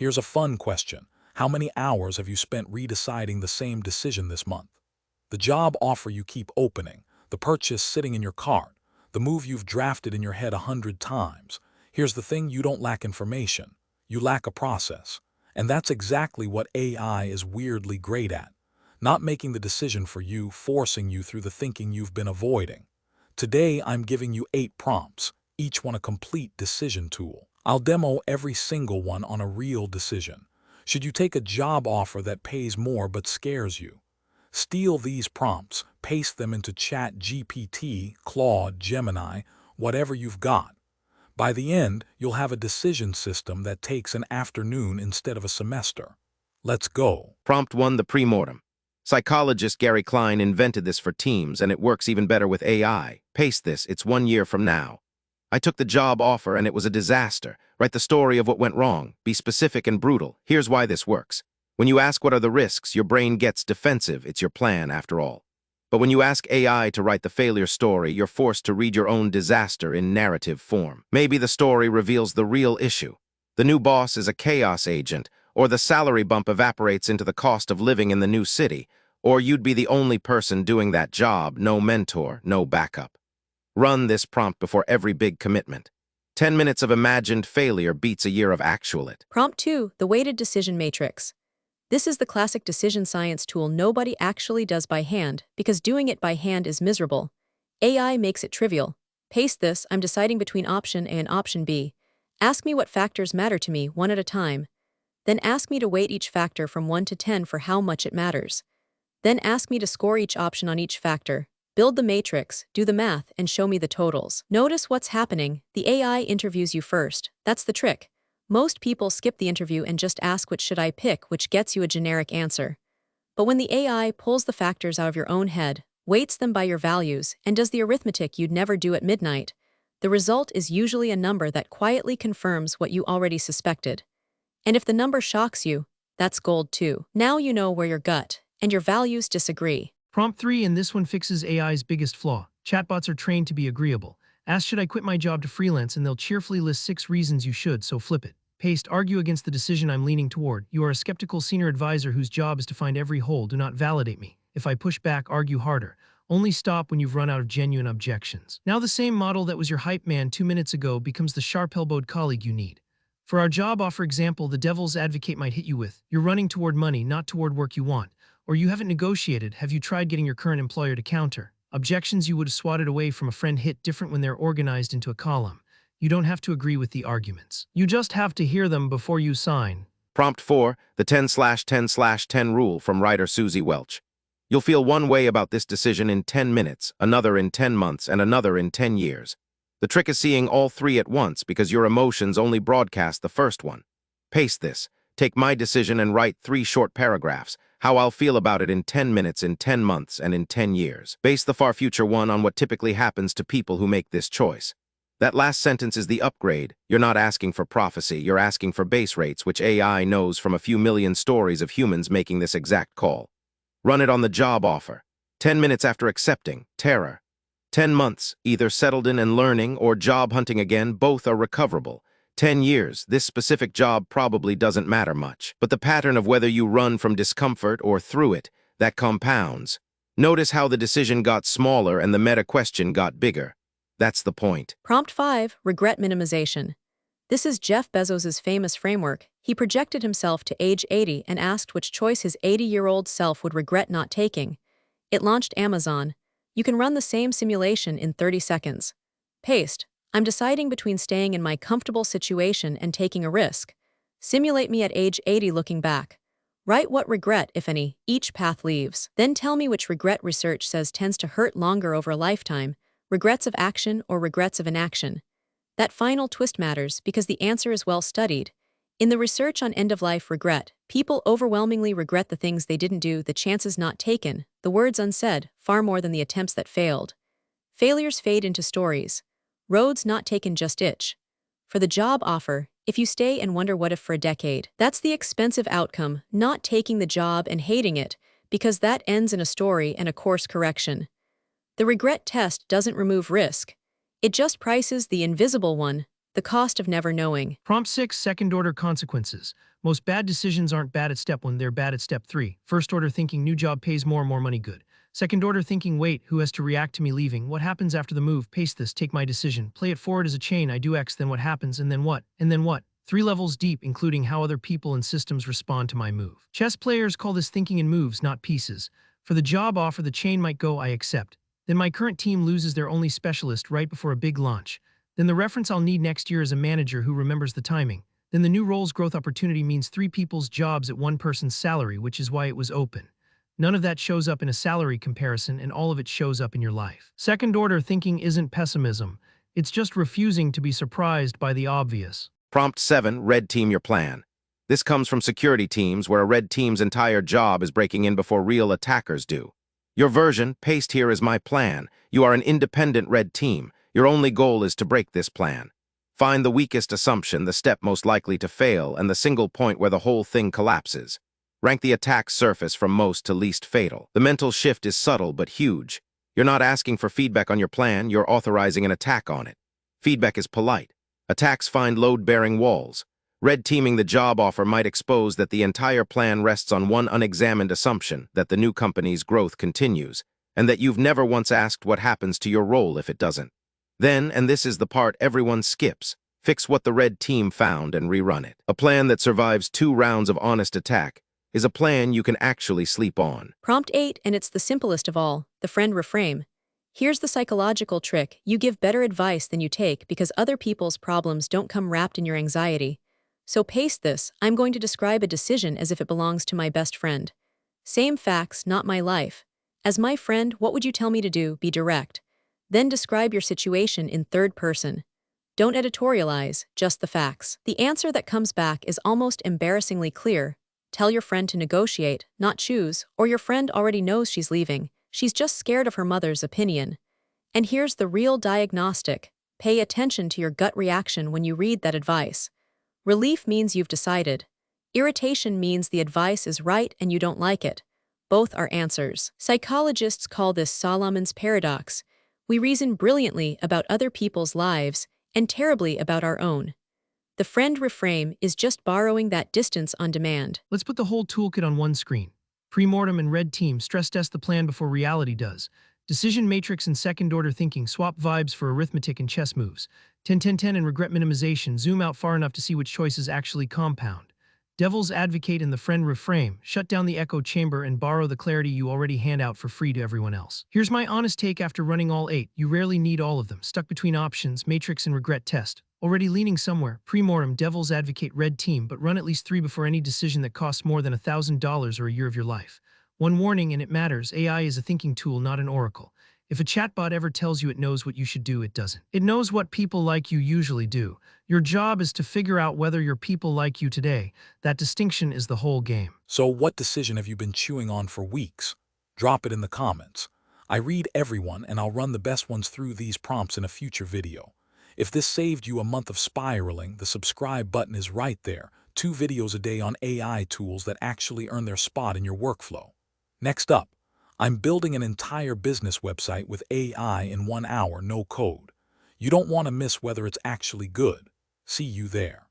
Here's a fun question. How many hours have you spent redeciding the same decision this month? The job offer you keep opening, the purchase sitting in your cart, the move you've drafted in your head 100 times. Here's the thing, you don't lack information. You lack a process. And that's exactly what AI is weirdly great at. Not making the decision for you, forcing you through the thinking you've been avoiding. Today, I'm giving you 8 prompts, each one a complete decision tool. I'll demo every single one on a real decision. Should you take a job offer that pays more but scares you? Steal these prompts, paste them into ChatGPT, Claude, Gemini, whatever you've got. By the end, you'll have a decision system that takes an afternoon instead of a semester. Let's go. Prompt 1, the pre-mortem. Psychologist Gary Klein invented this for teams, and it works even better with AI. Paste this, it's 1 year from now. I took the job offer and it was a disaster. Write the story of what went wrong. Be specific and brutal. Here's why this works. When you ask what are the risks, your brain gets defensive. It's your plan, after all. But when you ask AI to write the failure story, you're forced to read your own disaster in narrative form. Maybe the story reveals the real issue. The new boss is a chaos agent, or the salary bump evaporates into the cost of living in the new city, or you'd be the only person doing that job, no mentor, no backup. Run this prompt before every big commitment. 10 minutes of imagined failure beats a year of actual it. Prompt 2, the weighted decision matrix. This is the classic decision science tool nobody actually does by hand, because doing it by hand is miserable. AI makes it trivial. Paste this, I'm deciding between option A and option B. Ask me what factors matter to me, one at a time. Then ask me to weight each factor from 1 to 10 for how much it matters. Then ask me to score each option on each factor. Build the matrix, do the math, and show me the totals. Notice what's happening. The AI interviews you first. That's the trick. Most people skip the interview and just ask which should I pick, which gets you a generic answer. But when the AI pulls the factors out of your own head, weights them by your values, and does the arithmetic you'd never do at midnight, the result is usually a number that quietly confirms what you already suspected. And if the number shocks you, that's gold too. Now you know where your gut and your values disagree. Prompt 3, and this one fixes AI's biggest flaw. Chatbots are trained to be agreeable. Ask, should I quit my job to freelance, and they'll cheerfully list 6 reasons you should, so flip it. Paste, argue against the decision I'm leaning toward. You are a skeptical senior advisor whose job is to find every hole. Do not validate me. If I push back, argue harder. Only stop when you've run out of genuine objections. Now the same model that was your hype man 2 minutes ago becomes the sharp-elbowed colleague you need. For our job offer example, the devil's advocate might hit you with, you're running toward money, not toward work you want. Or you haven't negotiated, have you tried getting your current employer to counter? Objections you would have swatted away from a friend hit different when they're organized into a column. You don't have to agree with the arguments. You just have to hear them before you sign. Prompt 4, the 10/10/10 rule from writer Susie Welch. You'll feel one way about this decision in 10 minutes, another in 10 months, and another in 10 years. The trick is seeing all 3 at once because your emotions only broadcast the first one. Paste this. Take my decision and write 3 short paragraphs, how I'll feel about it in 10 minutes, in 10 months, and in 10 years. Base the far future one on what typically happens to people who make this choice. That last sentence is the upgrade. You're not asking for prophecy, you're asking for base rates, which AI knows from a few million stories of humans making this exact call. Run it on the job offer. 10 minutes after accepting, terror. 10 months, either settled in and learning or job hunting again, both are recoverable. 10 years, this specific job probably doesn't matter much. But the pattern of whether you run from discomfort or through it, that compounds. Notice how the decision got smaller and the meta question got bigger. That's the point. Prompt 5, regret minimization. This is Jeff Bezos's famous framework. He projected himself to age 80 and asked which choice his 80-year-old self would regret not taking. It launched Amazon. You can run the same simulation in 30 seconds. Paste. I'm deciding between staying in my comfortable situation and taking a risk. Simulate me at age 80 looking back. Write what regret, if any, each path leaves. Then tell me which regret research says tends to hurt longer over a lifetime, regrets of action or regrets of inaction. That final twist matters because the answer is well studied. In the research on end-of-life regret, people overwhelmingly regret the things they didn't do, the chances not taken, the words unsaid, far more than the attempts that failed. Failures fade into stories. Roads not taken just itch. For the job offer, if you stay and wonder what if for a decade, that's the expensive outcome, not taking the job and hating it, because that ends in a story and a course correction. The regret test doesn't remove risk. It just prices the invisible one, The cost of never knowing. Prompt 6, second-order consequences. Most bad decisions aren't bad at step 1, they're bad at step 3. First-order thinking, new job pays more money, good. Second-order thinking, wait, who has to react to me leaving? What happens after the move? Paste this, take my decision. Play it forward as a chain, I do X, then what happens, and then what? And then what? 3 levels deep, including how other people and systems respond to my move. Chess players call this thinking in moves, not pieces. For the job offer, the chain might go, I accept. Then my current team loses their only specialist right before a big launch. Then the reference I'll need next year is a manager who remembers the timing. Then the new role's growth opportunity means 3 people's jobs at 1 person's salary, which is why it was open. None of that shows up in a salary comparison, and all of it shows up in your life. Second-order thinking isn't pessimism. It's just refusing to be surprised by the obvious. Prompt 7, red team your plan. This comes from security teams where a red team's entire job is breaking in before real attackers do. Your version, paste here is my plan. You are an independent red team. Your only goal is to break this plan. Find the weakest assumption, the step most likely to fail, and the single point where the whole thing collapses. Rank the attack surface from most to least fatal. The mental shift is subtle but huge. You're not asking for feedback on your plan, you're authorizing an attack on it. Feedback is polite. Attacks find load-bearing walls. Red teaming the job offer might expose that the entire plan rests on one unexamined assumption, that the new company's growth continues, and that you've never once asked what happens to your role if it doesn't. Then, and this is the part everyone skips, fix what the red team found and rerun it. A plan that survives 2 rounds of honest attack is a plan you can actually sleep on. Prompt 8, and it's the simplest of all, the friend reframe. Here's the psychological trick. You give better advice than you take because other people's problems don't come wrapped in your anxiety. So paste this, I'm going to describe a decision as if it belongs to my best friend. Same facts, not my life. As my friend, what would you tell me to do? Be direct. Then describe your situation in third person. Don't editorialize, just the facts. The answer that comes back is almost embarrassingly clear. Tell your friend to negotiate, not choose, or your friend already knows she's leaving. She's just scared of her mother's opinion. And here's the real diagnostic. Pay attention to your gut reaction when you read that advice. Relief means you've decided. Irritation means the advice is right and you don't like it. Both are answers. Psychologists call this Solomon's paradox. We reason brilliantly about other people's lives and terribly about our own. The friend reframe is just borrowing that distance on demand. Let's put the whole toolkit on one screen. Pre-mortem and red team stress test the plan before reality does. Decision matrix and second-order thinking swap vibes for arithmetic and chess moves. 10-10-10 and regret minimization zoom out far enough to see which choices actually compound. Devil's advocate and the friend reframe shut down the echo chamber and borrow the clarity you already hand out for free to everyone else. Here's my honest take after running all 8. You rarely need all of them. Stuck between options, matrix and regret test. Already leaning somewhere, pre-mortem, devil's advocate, red team, but run at least 3 before any decision that costs more than $1,000 or a year of your life. One warning, and it matters, AI is a thinking tool, not an oracle. If a chatbot ever tells you it knows what you should do, it doesn't. It knows what people like you usually do. Your job is to figure out whether your people like you today. That distinction is the whole game. So what decision have you been chewing on for weeks? Drop it in the comments. I read everyone and I'll run the best ones through these prompts in a future video. If this saved you a month of spiraling, the subscribe button is right there. 2 videos a day on AI tools that actually earn their spot in your workflow. Next up, I'm building an entire business website with AI in 1 hour, no code. You don't want to miss whether it's actually good. See you there.